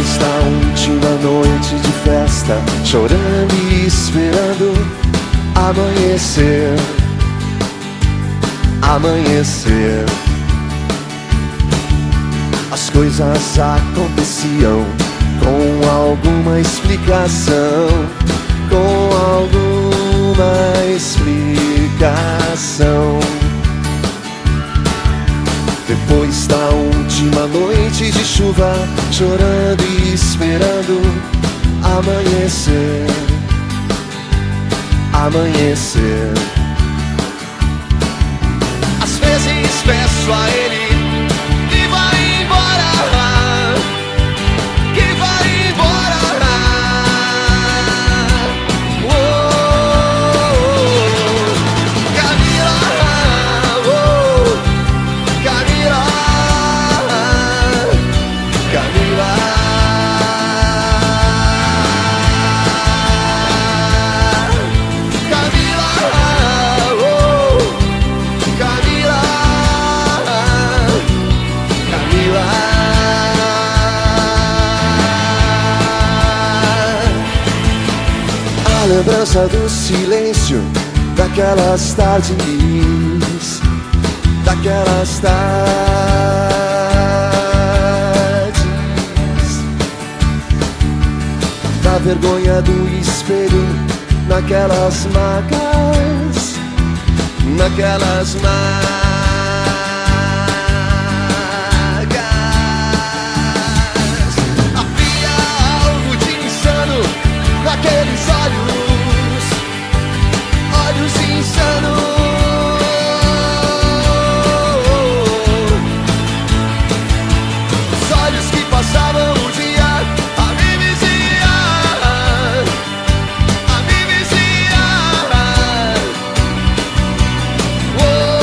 Depois da última noite de festa, chorando e esperando amanhecer, amanhecer. As coisas aconteciam com alguma explicação, com alguma explicação. Depois da última noite de chuva, chorando e esperando amanhecer, amanhecer. Às vezes peço a ele que vá embora, que vá embora. Oh, Camila, oh, Camila, Camila. A lembrança do silêncio daquelas tardes, daquelas tardes, da vergonha do espelho naquelas marcas, naquelas marcas. Havia algo de insano naqueles olhos, olhos insanos. Os olhos que passavam o dia a me vigiar, a me vigiar. Oh,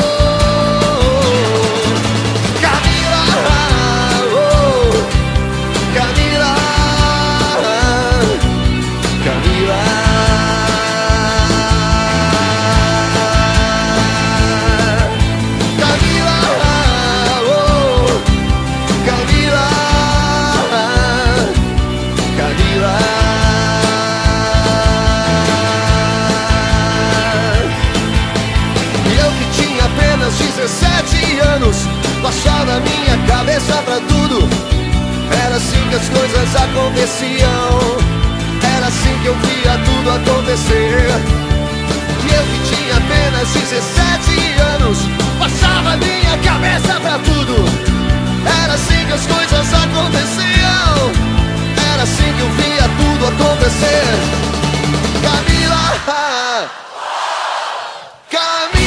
Camila, oh, Camila, Camila. Apenas 17 anos, passava na minha cabeça pra tudo. Era assim que as coisas aconteciam, era assim que eu via tudo acontecer. E eu que tinha apenas 17 anos, passava na minha cabeça pra tudo. Era assim que as coisas aconteciam, era assim que eu via tudo acontecer. Camila, Camila.